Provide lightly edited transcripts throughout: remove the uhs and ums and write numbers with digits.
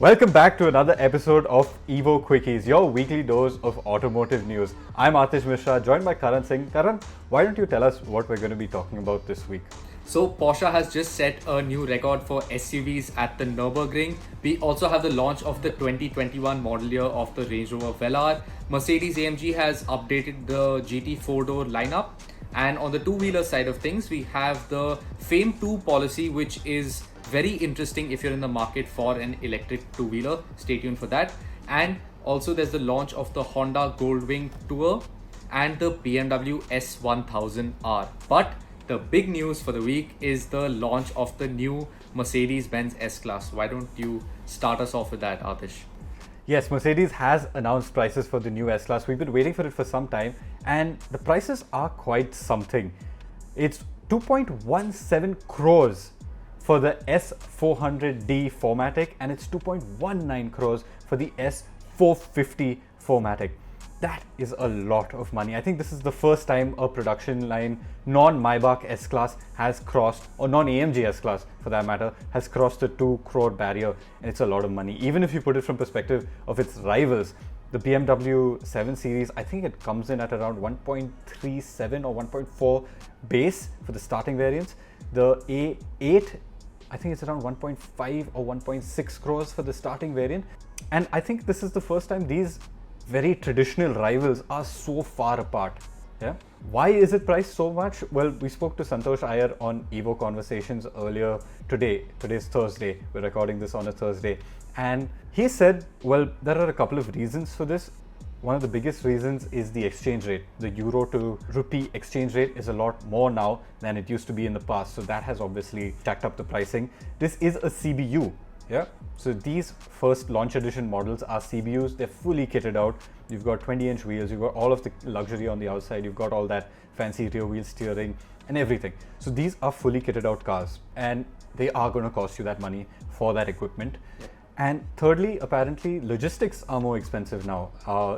Welcome back to another episode of Evo Quickies, your weekly dose of automotive news. I'm Aatish Mishra, joined by Karan Singh. Karan, why don't you tell us what we're going to be talking about this week? So Porsche has just set a new record for SUVs at the Nurburgring. We also have the launch of the 2021 model year of the Range Rover Velar. Mercedes-AMG has updated the GT 4-door lineup. And on the two-wheeler side of things, we have the FAME 2 policy, which is very interesting if you're in the market for an electric two-wheeler. Stay tuned for that. And also there's the launch of the Honda Goldwing Tour and the BMW S 1000R. But the big news for the week is the launch of the new Mercedes Benz S Class. Why don't you start us off with that, Aatish? Yes, Mercedes has announced prices for the new S Class. We've been waiting for it for some time, and the prices are quite something. It's 2.17 crores for the S400D 4MATIC, and it's 2.19 crores for the S450 4MATIC. That is a lot of money. I think this is the first time a production line non-Maybach S-Class has crossed, or non-AMG S-Class for that matter, has crossed the 2 crore barrier, and it's a lot of money. Even if you put it from perspective of its rivals, the BMW 7 Series, I think it comes in at around 1.37 or 1.4 base for the starting variants. The A8, I think it's around 1.5 or 1.6 crores for the starting variant. And I think this is the first time these very traditional rivals are so far apart. Yeah. Why is it priced so much? Well, we spoke to Santosh Iyer on Evo Conversations earlier today. Today's Thursday. We're recording this on a Thursday. And he said, well, there are a couple of reasons for this. One of the biggest reasons is the exchange rate. The euro to rupee exchange rate is a lot more now than it used to be in the past. So that has obviously jacked up the pricing. This is a CBU. Yeah, so these first launch edition models are CBUs. They're fully kitted out. You've got 20-inch wheels, you've got all of the luxury on the outside, you've got all that fancy rear wheel steering and everything. So these are fully kitted out cars, and they are going to cost you that money for that equipment. Yep. And thirdly, apparently logistics are more expensive now.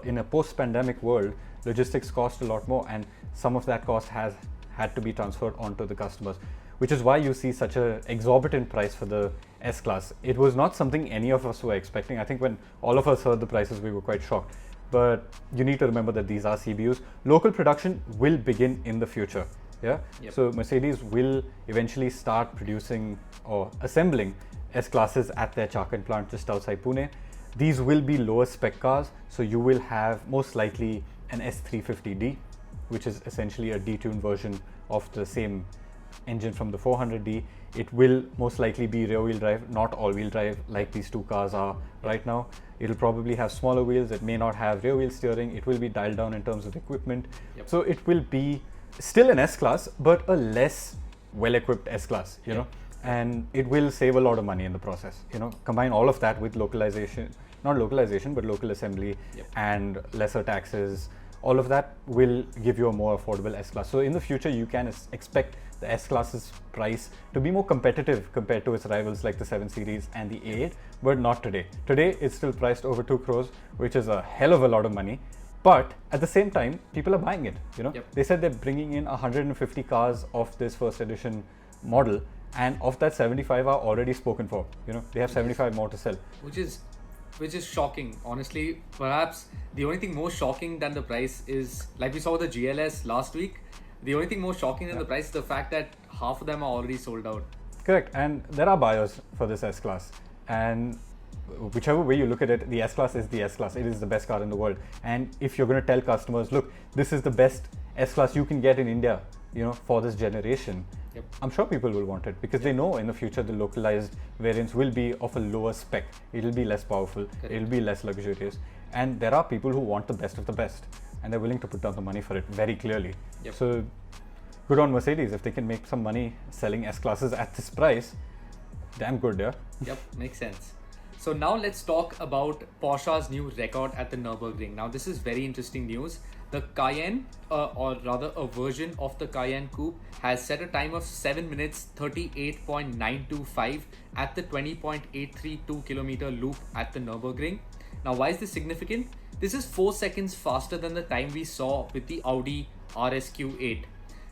In a post-pandemic world, logistics cost a lot more, and some of that cost has had to be transferred onto the customers, which is why you see such an exorbitant price for the S Class. It was not something any of us were expecting. I think when all of us heard the prices, we were quite shocked. But you need to remember that these are CBUs. Local production will begin in the future. Yeah. Yep. So Mercedes will eventually start producing or assembling S Classes at their Chakan plant just outside Pune. These will be lower spec cars. So you will have most likely an S350D, which is essentially a detuned version of the same engine from the 400D. It will most likely be rear wheel drive, not all wheel drive like these two cars are right now. It'll probably have smaller wheels. It may not have rear wheel steering. It will be dialed down in terms of equipment. Yep. So it will be still an S Class, but a less well-equipped S Class, you know, and it will save a lot of money in the process. You know, combine all of that with localization, not localization, but local assembly and lesser taxes. All of that will give you a more affordable S Class. So in the future, you can expect the S Class's price to be more competitive compared to its rivals like the 7 Series and the A8, but not today. Today, it's still priced over 2 crores, which is a hell of a lot of money. But at the same time, people are buying it. You know, They said they're bringing in 150 cars of this first edition model, and of that, 75 are already spoken for. You know, they have 75 more to sell. Which is shocking, honestly. Perhaps the only thing more shocking than the price is, like we saw with the GLS last week, the only thing more shocking than the price is the fact that half of them are already sold out. Correct, and there are buyers for this S Class, and whichever way you look at it, the S Class is the S Class. It is the best car in the world, and if you're going to tell customers, look, this is the best S Class you can get in India, you know, for this generation, I'm sure people will want it, because they know in the future the localized variants will be of a lower spec. It'll be less powerful. Correct. It'll be less luxurious, and there are people who want the best of the best, and they're willing to put down the money for it very clearly. So good on Mercedes. If they can make some money selling S Classes at this price, damn good. Yep, makes sense. So now let's talk about Porsche's new record at the Nürburgring. Now this is very interesting news. The Cayenne, or rather a version of the Cayenne Coupe, has set a time of 7 minutes 38.925 at the 20.832 kilometer loop at the Nürburgring. Now why is this significant? This is 4 seconds faster than the time we saw with the Audi RSQ8.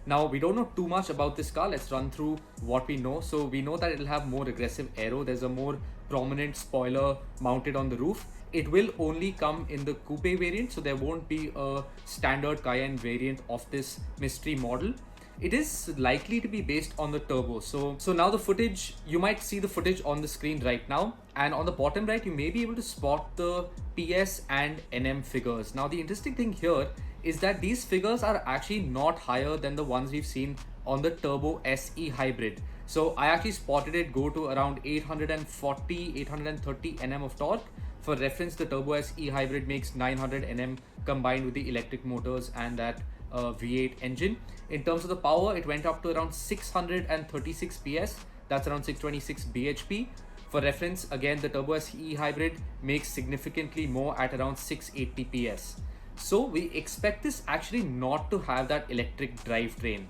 Now, we don't know too much about this car. Let's run through what we know. So we know that it'll have more aggressive aero. There's a more prominent spoiler mounted on the roof. It will only come in the coupe variant, so there won't be a standard Cayenne variant of this mystery model. It is likely to be based on the turbo. So now the footage, you might see the footage on the screen right now, and on the bottom right you may be able to spot the PS and NM figures. Now the interesting thing here is that these figures are actually not higher than the ones we've seen on the Turbo SE hybrid. So I actually spotted it go to around 840, 830 Nm of torque. For reference, the Turbo SE hybrid makes 900 Nm combined with the electric motors and that V8 engine. In terms of the power, it went up to around 636 PS. That's around 626 bhp. For reference, again, the Turbo SE hybrid makes significantly more at around 680 PS. So we expect this actually not to have that electric drivetrain.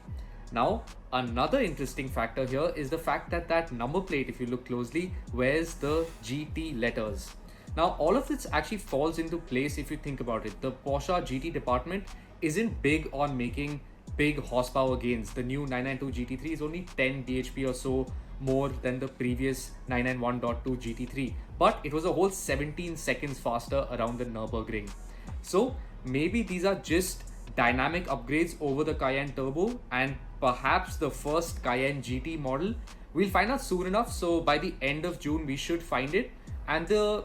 Now, another interesting factor here is the fact that that number plate, if you look closely, wears the GT letters. Now, all of this actually falls into place if you think about it. The Porsche GT department isn't big on making big horsepower gains. The new 992 GT3 is only 10 bhp or so more than the previous 991.2 GT3, but it was a whole 17 seconds faster around the Nurburgring. So maybe these are just dynamic upgrades over the Cayenne Turbo and perhaps the first Cayenne GT model. We'll find out soon enough. So by the end of June, we should find it. And the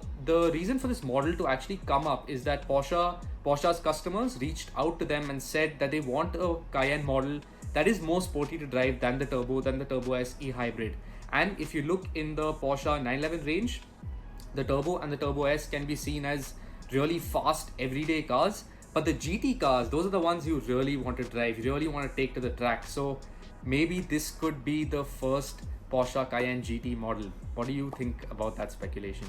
reason for this model to actually come up is that Porsche's customers reached out to them and said that they want a Cayenne model that is more sporty to drive than the Turbo SE hybrid. And if you look in the Porsche 911 range, the Turbo and the Turbo S can be seen as really fast everyday cars, but the GT cars, those are the ones you really want to drive, you really want to take to the track. So maybe this could be the first Porsche Cayenne GT model. What do you think about that speculation?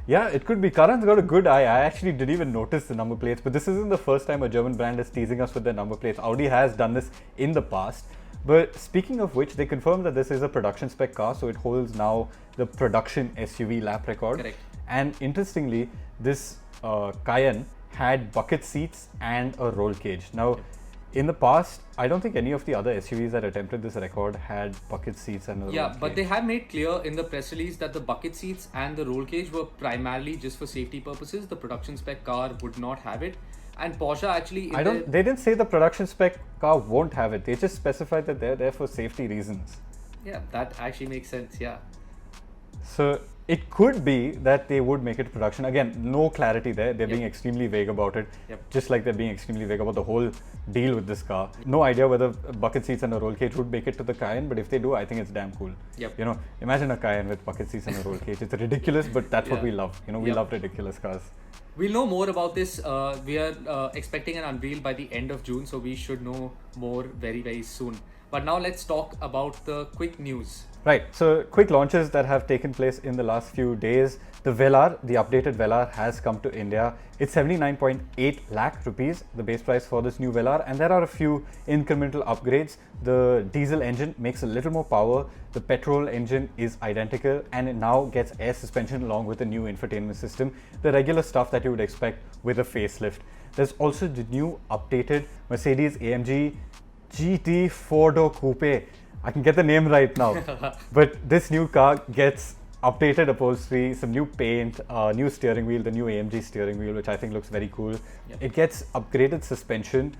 Yeah, it could be. Karan's got a good eye. I actually didn't even notice the number plates, but this isn't the first time a German brand is teasing us with their number plates. Audi has done this in the past. But speaking of which, they confirmed that this is a production spec car, so it holds now the production SUV lap record. Correct. And interestingly, this Cayenne had bucket seats and a roll cage. Now, in the past, I don't think any of the other SUVs that attempted this record had bucket seats and a roll cage. But they have made clear in the press release that the bucket seats and the roll cage were primarily just for safety purposes. The production spec car would not have it. And Porsche actually... They didn't say the production spec car won't have it. They just specified that they're there for safety reasons. Yeah, that actually makes sense, yeah. So it could be that they would make it production. Again, no clarity there. They're being extremely vague about it. Just like they're being extremely vague about the whole deal with this car. No idea whether bucket seats and a roll cage would make it to the Cayenne, but if they do, I think it's damn cool. You know, imagine a Cayenne with bucket seats and a roll cage. It's ridiculous, but that's what we love. You know, we love ridiculous cars. We'll know more about this. We are expecting an unveil by the end of June, so we should know more very, very soon. But now let's talk about the quick news. Right, so quick launches that have taken place in the last few days. The Velar, the updated Velar, has come to India. It's 79.8 lakh rupees, the base price for this new Velar, and there are a few incremental upgrades. The diesel engine makes a little more power, the petrol engine is identical, and it now gets air suspension along with a new infotainment system, the regular stuff that you would expect with a facelift. There's also the new updated Mercedes AMG GT 4-door Coupe. I can get the name right now, but this new car gets updated upholstery, some new paint, new steering wheel, the new AMG steering wheel, which I think looks very cool. It gets upgraded suspension,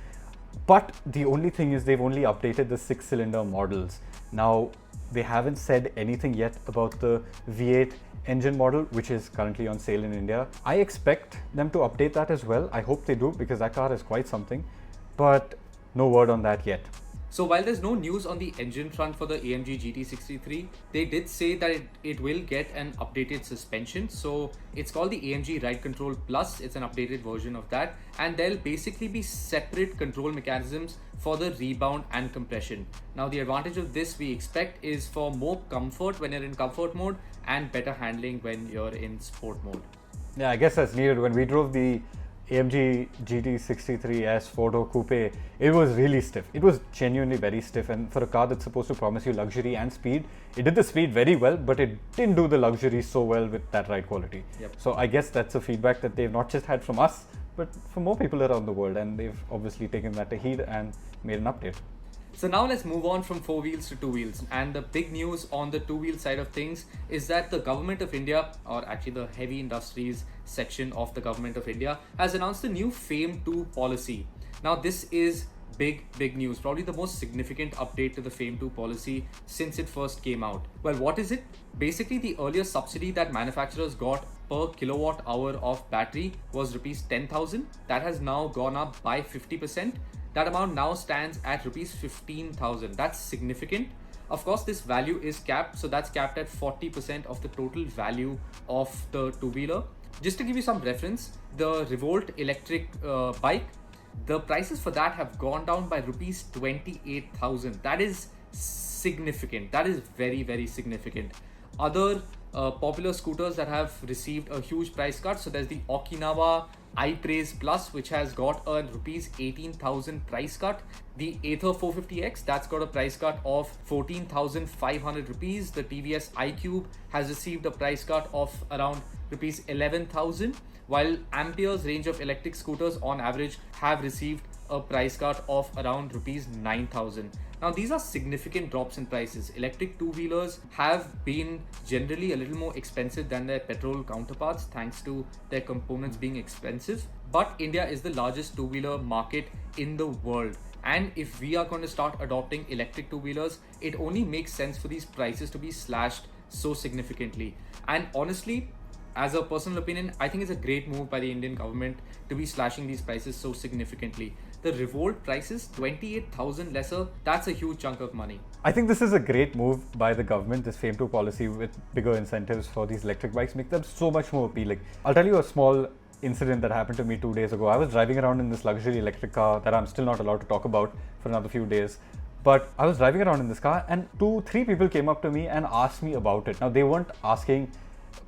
but the only thing is they've only updated the 6-cylinder models. Now, they haven't said anything yet about the V8 engine model, which is currently on sale in India. I expect them to update that as well. I hope they do, because that car is quite something, but no word on that yet. So while there's no news on the engine front for the AMG GT63, they did say that it will get an updated suspension. So it's called the AMG Ride Control Plus. It's an updated version of that. And there'll basically be separate control mechanisms for the rebound and compression. Now the advantage of this we expect is for more comfort when you're in comfort mode and better handling when you're in sport mode. Yeah, I guess that's needed. When we drove the AMG GT63S 4-door Coupe, it was really stiff. It was genuinely very stiff, and for a car that's supposed to promise you luxury and speed, it did the speed very well, but it didn't do the luxury so well with that ride quality. So I guess that's a feedback that they've not just had from us, but from more people around the world, and they've obviously taken that to heed and made an update. So now let's move on from four wheels to two wheels. And the big news on the two wheel side of things is that the government of India, or actually the heavy industries section of the government of India, has announced a new FAME 2 policy. Now this is big news, probably the most significant update to the FAME 2 policy since it first came out. Well, what is it? Basically, the earlier subsidy that manufacturers got per kilowatt hour of battery was rupees 10,000. That has now gone up by 50%. That amount now stands at rupees 15,000. That's significant. Of course, this value is capped, so that's capped at 40% of the total value of the two-wheeler. Just to give you some reference, the Revolt electric bike, the prices for that have gone down by rupees 28,000. That is significant. That is very significant. Other popular scooters that have received a huge price cut, so there's the Okinawa iPraise Plus, which has got a rupees 18,000 price cut. The Ather 450X, that's got a price cut of 14,500 rupees. The TVS iQube has received a price cut of around rupees 11,000, while Ampere's range of electric scooters on average have received a price cut of around rupees 9,000. Now these are significant drops in prices. Electric two-wheelers have been generally a little more expensive than their petrol counterparts thanks to their components being expensive. But India is the largest two-wheeler market in the world. And if we are going to start adopting electric two-wheelers, it only makes sense for these prices to be slashed so significantly. And honestly, as a personal opinion, I think it's a great move by the Indian government to be slashing these prices so significantly. The Revolt prices, 28,000 lesser, that's a huge chunk of money. I think this is a great move by the government, this FAME 2 policy with bigger incentives for these electric bikes, make them so much more appealing. I'll tell you a small incident that happened to me 2 days ago. I was driving around in this luxury electric car that I'm still not allowed to talk about for another few days. But I was driving around in this car and 2-3 people came up to me and asked me about it. Now they weren't asking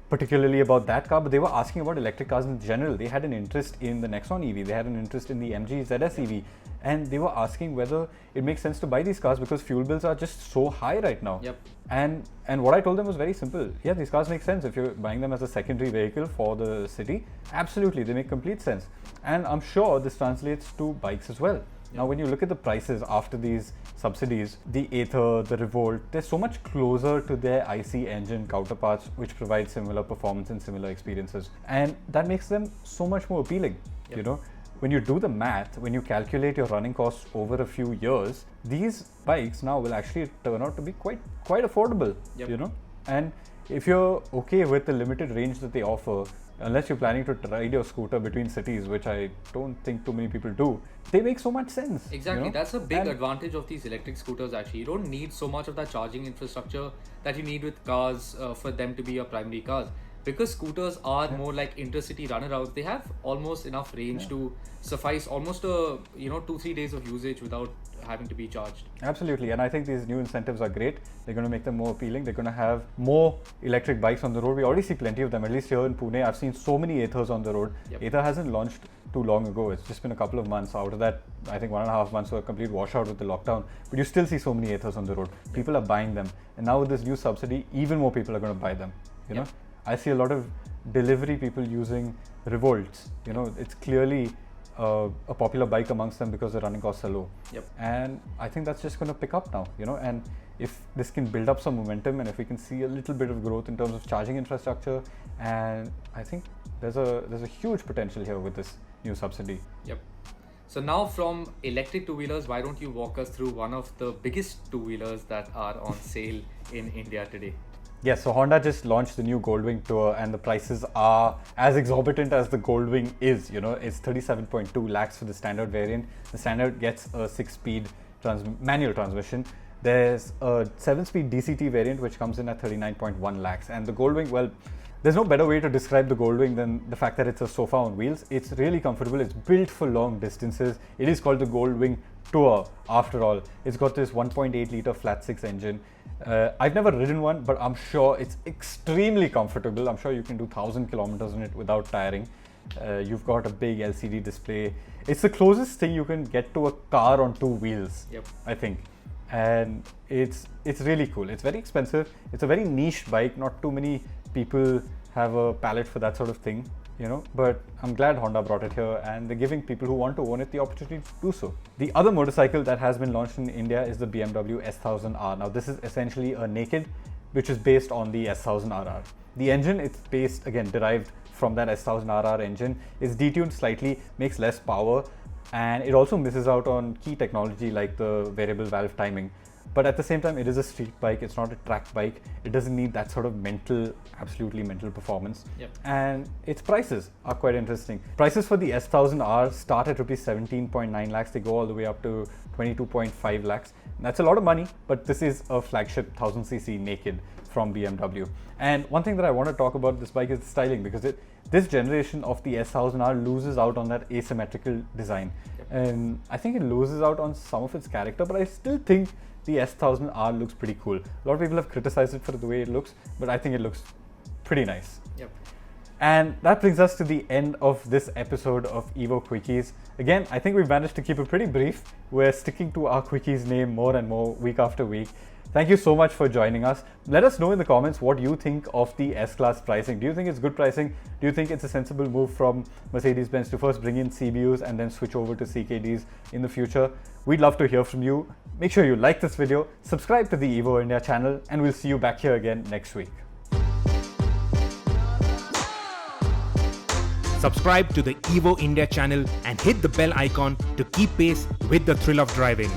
particularly about that car, but they were asking about electric cars in general. They had an interest in the Nexon EV, they had an interest in the MG ZS EV, and they were asking whether it makes sense to buy these cars because fuel bills are just so high right now. Yep. And what I told them was very simple. Yeah, these cars make sense if you're buying them as a secondary vehicle for the city. Absolutely, they make complete sense. And I'm sure this translates to bikes as well. Now, when you look at the prices after these subsidies, the Ather, the Revolt, they're so much closer to their IC engine counterparts, which provide similar performance and similar experiences. And that makes them so much more appealing. You know, when you do the math, when you calculate your running costs over a few years, these bikes now will actually turn out to be quite affordable, you know. And if you're okay with the limited range that they offer, unless you're planning to ride your scooter between cities, which I don't think too many people do, they make so much sense. Exactly, you know? That's a big advantage of these electric scooters actually. You don't need so much of that charging infrastructure that you need with cars for them to be your primary cars. Because scooters are more like intercity runarounds, they have almost enough range to suffice almost a 2-3 days of usage without having to be charged. Absolutely, and I think these new incentives are great. They're going to make them more appealing. They're going to have more electric bikes on the road. We already see plenty of them, at least here in Pune. I've seen so many Athers on the road. Ather hasn't launched too long ago. It's just been a couple of months. Out of that, I think 1.5 months were a complete washout with the lockdown. But you still see so many Athers on the road. People are buying them. And now with this new subsidy, even more people are going to buy them. You know, I see a lot of delivery people using Revolts. You know, it's clearly a popular bike amongst them because the running costs are low. And I think that's just going to pick up now, you know, and if this can build up some momentum and if we can see a little bit of growth in terms of charging infrastructure, and I think there's a huge potential here with this new subsidy. So now from electric two-wheelers, why don't you walk us through one of the biggest two-wheelers that are on sale in India today? Yes, so Honda just launched the new Goldwing Tour and the prices are as exorbitant as the Goldwing is. You know, it's 37.2 lakhs for the standard variant. The standard gets a 6-speed manual transmission. There's a 7-speed DCT variant which comes in at 39.1 lakhs. And the Goldwing, well, there's no better way to describe the Goldwing than the fact that it's a sofa on wheels. It's really comfortable. It's built for long distances. It is called the Goldwing Tour after all. It's got this 1.8 litre flat 6 engine. I've never ridden one, but I'm sure it's extremely comfortable. I'm sure you can do 1,000 kilometers in it without tiring. You've got a big LCD display. It's the closest thing you can get to a car on 2 wheels, I think. And it's really cool. It's very expensive. It's a very niche bike. Not too many people have a palate for that sort of thing. but I'm glad Honda brought it here, and they're giving people who want to own it the opportunity to do so. The other motorcycle that has been launched in India is the BMW S1000R. Now this is essentially a naked, which is based on the S1000RR. The engine, it's based, again, derived from that S1000RR engine, is detuned slightly, makes less power, and it also misses out on key technology like the variable valve timing. But at the same time, it is a street bike, it's not a track bike. It doesn't need that sort of absolutely mental performance. Yep. And its prices are quite interesting. Prices for the S1000R start at rupees 17.9 lakhs. They go all the way up to 22.5 lakhs. That's a lot of money, but this is a flagship 1000cc naked from BMW. And one thing that I want to talk about this bike is the styling, because this generation of the S1000R loses out on that asymmetrical design. Yep. And I think it loses out on some of its character, but I still think the S1000R looks pretty cool. A lot of people have criticized it for the way it looks, but I think it looks pretty nice. Yep. And that brings us to the end of this episode of Evo Quickies. Again, I think we've managed to keep it pretty brief. We're sticking to our Quickies name more and more week after week. Thank you so much for joining us. Let us know in the comments what you think of the S Class pricing. Do you think it's good pricing? Do you think it's a sensible move from Mercedes Benz to first bring in CBUs and then switch over to CKDs in the future? We'd love to hear from you. Make sure you like this video, subscribe to the Evo India channel, and we'll see you back here again next week. Subscribe to the Evo India channel and hit the bell icon to keep pace with the thrill of driving.